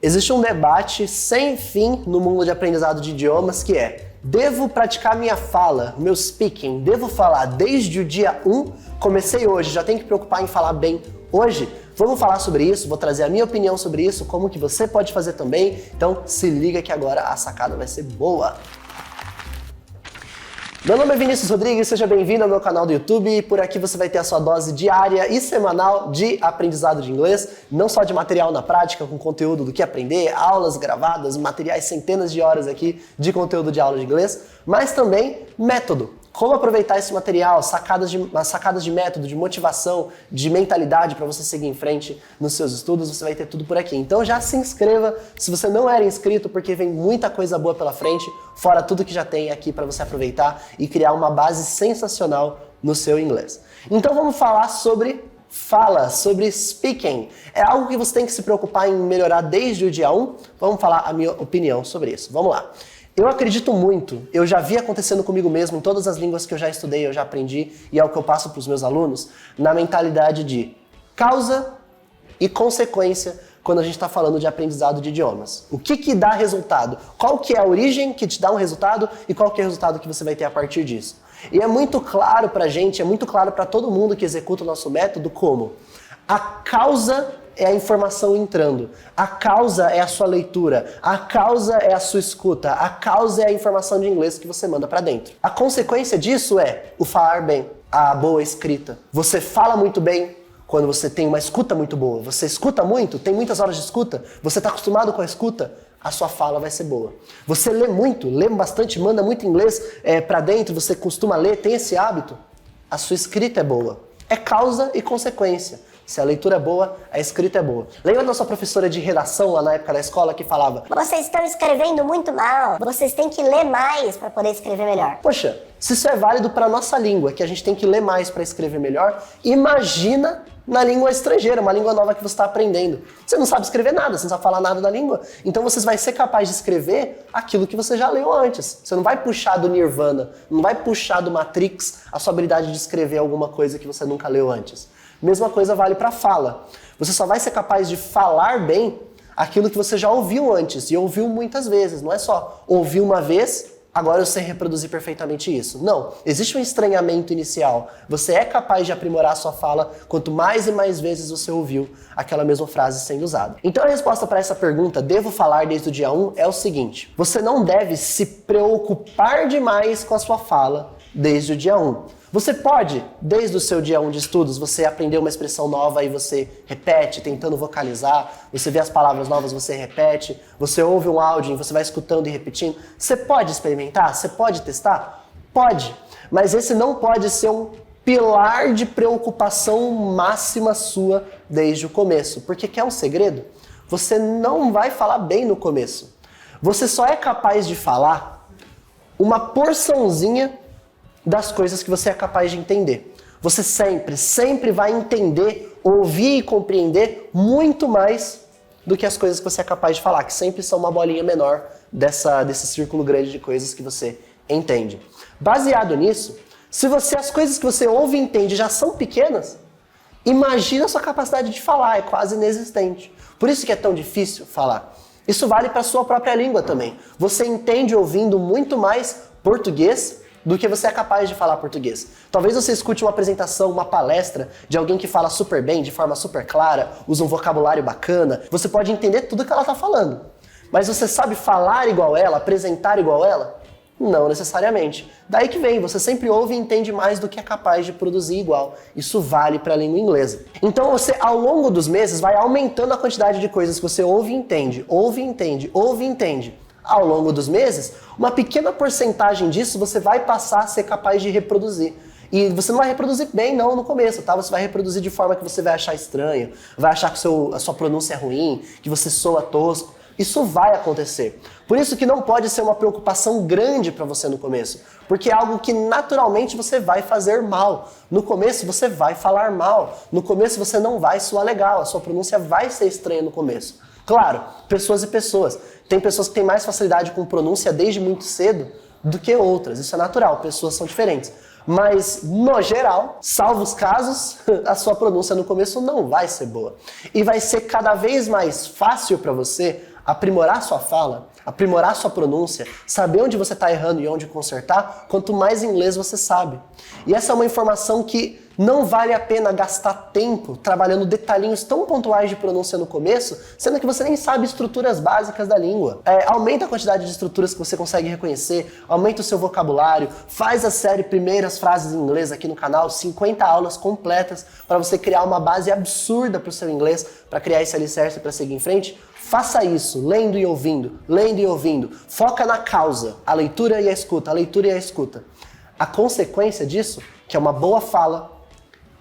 Existe um debate sem fim no mundo de aprendizado de idiomas que é: devo praticar minha fala, meu speaking, devo falar desde o dia 1? Comecei hoje, já tenho que preocupar em falar bem hoje? Vamos falar sobre isso, vou trazer a minha opinião sobre isso, como que você pode fazer também. Então se liga que agora a sacada vai ser boa. Meu nome é Vinícius Rodrigues, seja bem-vindo ao meu canal do YouTube. Por aqui você vai ter a sua dose diária e semanal de aprendizado de inglês, não só de material na prática, com conteúdo do que aprender, aulas gravadas, materiais, centenas de horas aqui de conteúdo de aula de inglês, mas também método. Como aproveitar esse material, sacadas de método, de motivação, de mentalidade para você seguir em frente nos seus estudos, você vai ter tudo por aqui. Então já se inscreva se você não era inscrito, porque vem muita coisa boa pela frente, fora tudo que já tem aqui para você aproveitar e criar uma base sensacional no seu inglês. Então vamos falar sobre fala, sobre speaking. É algo que você tem que se preocupar em melhorar desde o dia 1. Vamos falar a minha opinião sobre isso. Vamos lá. Eu acredito muito, eu já vi acontecendo comigo mesmo em todas as línguas que eu já estudei, eu já aprendi, e é o que eu passo para os meus alunos, na mentalidade de causa e consequência quando a gente está falando de aprendizado de idiomas. O que dá resultado? Qual que é a origem que te dá um resultado e qual que é o resultado que você vai ter a partir disso? E é muito claro para a gente, é muito claro para todo mundo que executa o nosso método como a causa é a informação entrando, a causa é a sua leitura, a causa é a sua escuta, a causa é a informação de inglês que você manda para dentro. A consequência disso é o falar bem, a boa escrita. Você fala muito bem quando você tem uma escuta muito boa, você escuta muito, tem muitas horas de escuta, você está acostumado com a escuta, a sua fala vai ser boa. Você lê muito, lê bastante, manda muito inglês para dentro, você costuma ler, tem esse hábito, a sua escrita é boa. É causa e consequência. Se a leitura é boa, a escrita é boa. Lembra da sua professora de redação lá na época da escola que falava: vocês estão escrevendo muito mal, vocês têm que ler mais para poder escrever melhor. Poxa, se isso é válido para a nossa língua, que a gente tem que ler mais para escrever melhor, imagina na língua estrangeira, uma língua nova que você está aprendendo. Você não sabe escrever nada, você não sabe falar nada da língua. Então você vai ser capaz de escrever aquilo que você já leu antes. Você não vai puxar do Nirvana, não vai puxar do Matrix a sua habilidade de escrever alguma coisa que você nunca leu antes. Mesma coisa vale para fala. Você só vai ser capaz de falar bem aquilo que você já ouviu antes, e ouviu muitas vezes. Não é só ouvir uma vez, agora eu sei reproduzir perfeitamente isso. Não, existe um estranhamento inicial. Você é capaz de aprimorar a sua fala quanto mais e mais vezes você ouviu aquela mesma frase sendo usada. Então a resposta para essa pergunta, devo falar desde o dia 1, é o seguinte: você não deve se preocupar demais com a sua fala desde o dia 1. Você pode, desde o seu dia 1 de estudos, você aprender uma expressão nova e você repete, tentando vocalizar, você vê as palavras novas, você repete, você ouve um áudio e você vai escutando e repetindo. Você pode experimentar? Você pode testar? Pode, mas esse não pode ser um pilar de preocupação máxima sua desde o começo. Porque quer um segredo? Você não vai falar bem no começo. Você só é capaz de falar uma porçãozinha das coisas que você é capaz de entender. Você sempre vai entender, ouvir e compreender muito mais do que as coisas que você é capaz de falar, que sempre são uma bolinha menor desse círculo grande de coisas que você entende. Baseado nisso, se as coisas que você ouve e entende já são pequenas, imagina a sua capacidade de falar, é quase inexistente. Por isso que é tão difícil falar. Isso vale para a sua própria língua também. Você entende ouvindo muito mais português do que você é capaz de falar português. Talvez você escute uma apresentação, uma palestra de alguém que fala super bem, de forma super clara, usa um vocabulário bacana. Você pode entender tudo que ela está falando. Mas você sabe falar igual ela, apresentar igual ela? Não necessariamente. Daí que vem, você sempre ouve e entende mais do que é capaz de produzir igual. Isso vale para a língua inglesa. Então você, ao longo dos meses, vai aumentando a quantidade de coisas que você ouve e entende, ouve e entende, ouve e entende. Ao longo dos meses, uma pequena porcentagem disso você vai passar a ser capaz de reproduzir. E você não vai reproduzir bem não no começo, tá? Você vai reproduzir de forma que você vai achar estranho, vai achar que a sua pronúncia é ruim, que você soa tosco. Isso vai acontecer. Por isso que não pode ser uma preocupação grande para você no começo, porque é algo que naturalmente você vai fazer mal. No começo você vai falar mal, no começo você não vai soar legal, a sua pronúncia vai ser estranha no começo. Claro, pessoas e pessoas. Tem pessoas que têm mais facilidade com pronúncia desde muito cedo do que outras. Isso é natural, pessoas são diferentes. Mas, no geral, salvo os casos, a sua pronúncia no começo não vai ser boa. E vai ser cada vez mais fácil para você aprimorar sua fala, aprimorar sua pronúncia, saber onde você está errando e onde consertar, quanto mais inglês você sabe. E essa é uma informação que não vale a pena gastar tempo trabalhando detalhinhos tão pontuais de pronúncia no começo, sendo que você nem sabe estruturas básicas da língua. Aumenta a quantidade de estruturas que você consegue reconhecer, aumenta o seu vocabulário, faz a série Primeiras Frases em Inglês aqui no canal, 50 aulas completas para você criar uma base absurda para o seu inglês, para criar esse alicerce para seguir em frente. Faça isso, lendo e ouvindo, lendo e ouvindo. Foca na causa, a leitura e a escuta, a leitura e a escuta. A consequência disso, que é uma boa fala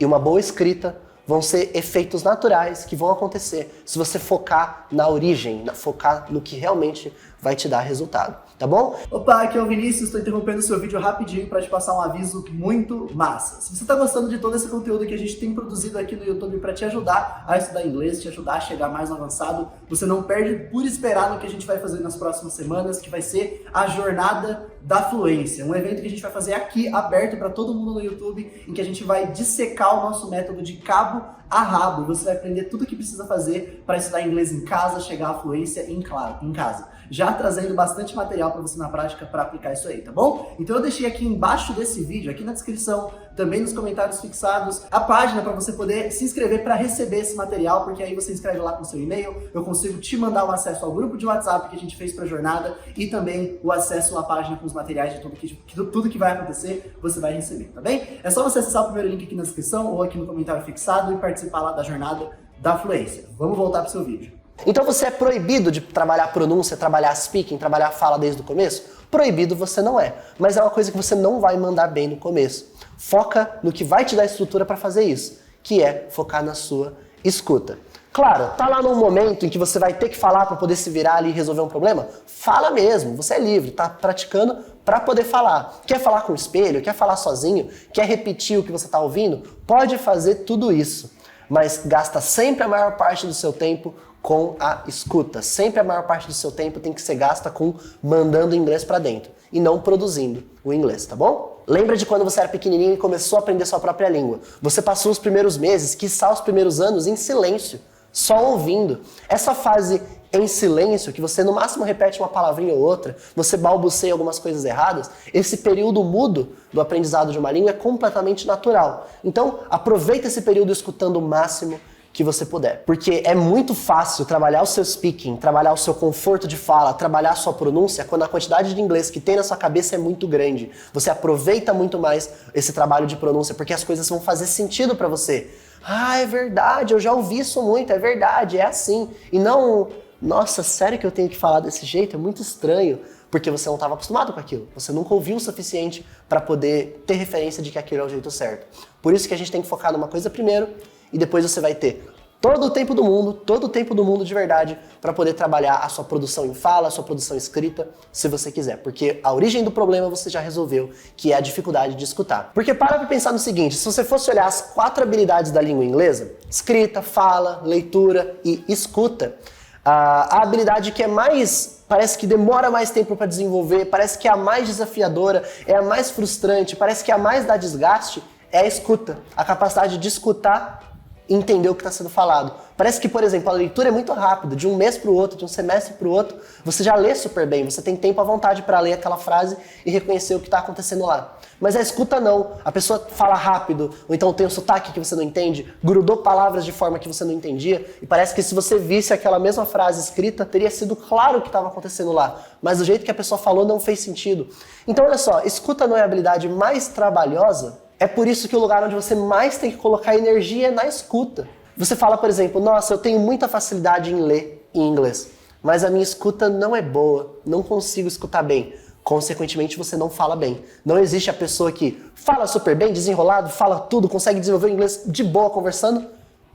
e uma boa escrita, vão ser efeitos naturais que vão acontecer se você focar na origem, focar no que realmente vai te dar resultado, tá bom? Opa, aqui é o Vinícius, estou interrompendo o seu vídeo rapidinho para te passar um aviso muito massa. Se você está gostando de todo esse conteúdo que a gente tem produzido aqui no YouTube para te ajudar a estudar inglês, te ajudar a chegar mais avançado, você não perde por esperar no que a gente vai fazer nas próximas semanas, que vai ser a Jornada da Fluência, um evento que a gente vai fazer aqui, aberto para todo mundo no YouTube, em que a gente vai dissecar o nosso método de cabo a rabo. Você vai aprender tudo o que precisa fazer para estudar inglês em casa, chegar à fluência em casa. Já trazendo bastante material para você na prática para aplicar isso aí, tá bom? Então eu deixei aqui embaixo desse vídeo, aqui na descrição, também nos comentários fixados, a página para você poder se inscrever para receber esse material, porque aí você inscreve lá com seu e-mail, eu consigo te mandar o acesso ao grupo de WhatsApp que a gente fez para a jornada e também o acesso à página com os materiais de tudo que vai acontecer, você vai receber, tá bem? É só você acessar o primeiro link aqui na descrição ou aqui no comentário fixado e participar lá da Jornada da Fluência. Vamos voltar para o seu vídeo. Então você é proibido de trabalhar pronúncia, trabalhar speaking, trabalhar fala desde o começo? Proibido você não é, mas é uma coisa que você não vai mandar bem no começo. Foca no que vai te dar estrutura para fazer isso, que é focar na sua escuta. Claro, tá lá num momento em que você vai ter que falar para poder se virar ali e resolver um problema? Fala mesmo, você é livre, tá praticando para poder falar. Quer falar com o espelho, quer falar sozinho, quer repetir o que você tá ouvindo? Pode fazer tudo isso, mas gasta sempre a maior parte do seu tempo com a escuta. Sempre a maior parte do seu tempo tem que ser gasta com mandando inglês para dentro e não produzindo o inglês, tá bom? Lembra de quando você era pequenininho e começou a aprender sua própria língua. Você passou os primeiros meses, quiçá os primeiros anos, em silêncio, só ouvindo. Essa fase em silêncio, que você no máximo repete uma palavrinha ou outra, você balbuceia algumas coisas erradas, esse período mudo do aprendizado de uma língua é completamente natural. Então, aproveita esse período escutando o máximo que você puder. Porque é muito fácil trabalhar o seu speaking, trabalhar o seu conforto de fala, trabalhar a sua pronúncia, quando a quantidade de inglês que tem na sua cabeça é muito grande. Você aproveita muito mais esse trabalho de pronúncia, porque as coisas vão fazer sentido para você. Ah, é verdade, eu já ouvi isso muito, é verdade, é assim. E não, nossa, sério que eu tenho que falar desse jeito? É muito estranho, porque você não estava acostumado com aquilo. Você nunca ouviu o suficiente para poder ter referência de que aquilo é o jeito certo. Por isso que a gente tem que focar numa coisa primeiro, e depois você vai ter todo o tempo do mundo de verdade, para poder trabalhar a sua produção em fala, a sua produção escrita, se você quiser. Porque a origem do problema você já resolveu, que é a dificuldade de escutar. Porque para pensar no seguinte, se você fosse olhar as 4 habilidades da língua inglesa, escrita, fala, leitura e escuta, a habilidade que é mais, parece que demora mais tempo para desenvolver, parece que é a mais desafiadora, é a mais frustrante, parece que é a mais dá desgaste, é a escuta, a capacidade de escutar e entender o que está sendo falado. Parece que, por exemplo, a leitura é muito rápida, de um mês para o outro, de um semestre para o outro, você já lê super bem, você tem tempo à vontade para ler aquela frase e reconhecer o que está acontecendo lá. Mas a escuta não, a pessoa fala rápido, ou então tem um sotaque que você não entende, grudou palavras de forma que você não entendia, e parece que se você visse aquela mesma frase escrita, teria sido claro o que estava acontecendo lá, mas do jeito que a pessoa falou não fez sentido. Então olha só, escuta não é a habilidade mais trabalhosa? É por isso que o lugar onde você mais tem que colocar energia é na escuta. Você fala, por exemplo, nossa, eu tenho muita facilidade em ler em inglês, mas a minha escuta não é boa, não consigo escutar bem. Consequentemente, você não fala bem. Não existe a pessoa que fala super bem, desenrolado, fala tudo, consegue desenvolver o inglês de boa conversando,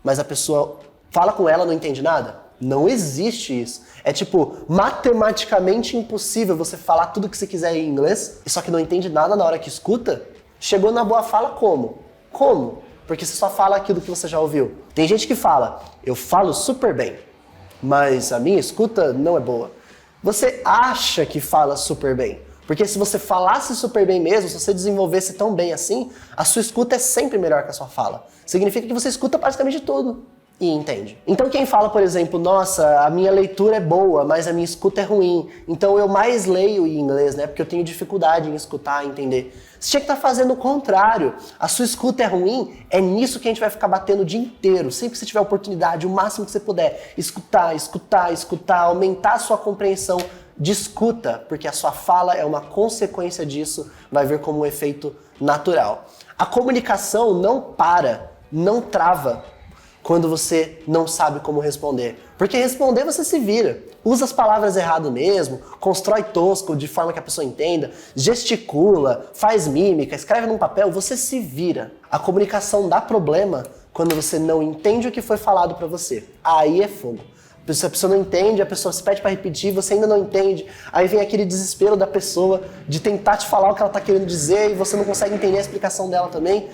mas a pessoa fala com ela, não entende nada. Não existe isso. É tipo, matematicamente impossível você falar tudo que você quiser em inglês, só que não entende nada na hora que escuta. Chegou na boa fala como? Como? Porque você só fala aquilo que você já ouviu. Tem gente que fala, eu falo super bem, mas a minha escuta não é boa. Você acha que fala super bem, Porque se você falasse super bem mesmo, se você desenvolvesse tão bem assim, a sua escuta é sempre melhor que a sua fala. Significa que você escuta praticamente tudo e entende. Então quem fala, por exemplo, nossa, a minha leitura é boa, mas a minha escuta é ruim, então eu mais leio em inglês, né? Porque eu tenho dificuldade em escutar, entender. Você tinha que estar fazendo o contrário. A sua escuta é ruim, é nisso que a gente vai ficar batendo o dia inteiro. Sempre que você tiver oportunidade, o máximo que você puder, escutar, escutar, escutar, aumentar a sua compreensão de escuta, porque a sua fala é uma consequência disso, vai ver como um efeito natural. A comunicação não para, não trava quando você não sabe como responder. Porque responder você se vira. Usa as palavras errado mesmo, constrói tosco de forma que a pessoa entenda, gesticula, faz mímica, escreve num papel, você se vira. A comunicação dá problema quando você não entende o que foi falado pra você. Aí é fogo. Se a pessoa não entende, a pessoa se pede pra repetir, você ainda não entende, aí vem aquele desespero da pessoa de tentar te falar o que ela tá querendo dizer e você não consegue entender a explicação dela também.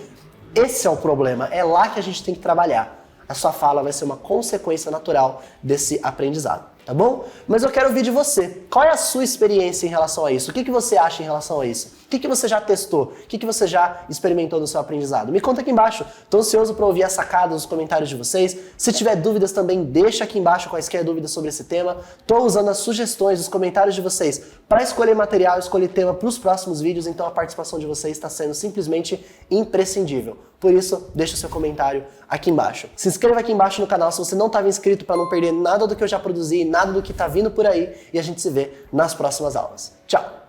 Esse é o problema, é lá que a gente tem que trabalhar. A sua fala vai ser uma consequência natural desse aprendizado, tá bom? Mas eu quero ouvir de você. Qual é a sua experiência em relação a isso? O que você acha em relação a isso? O que você já testou? O que você já experimentou no seu aprendizado? Me conta aqui embaixo. Tô ansioso para ouvir as sacadas, os comentários de vocês. Se tiver dúvidas também, deixa aqui embaixo quaisquer dúvidas sobre esse tema. Tô usando as sugestões, os comentários de vocês para escolher material, escolher tema para os próximos vídeos, então a participação de vocês está sendo simplesmente imprescindível. Por isso, deixa o seu comentário aqui embaixo. Se inscreva aqui embaixo no canal se você não estava inscrito para não perder nada do que eu já produzi, nada do que está vindo por aí, e a gente se vê nas próximas aulas. Tchau!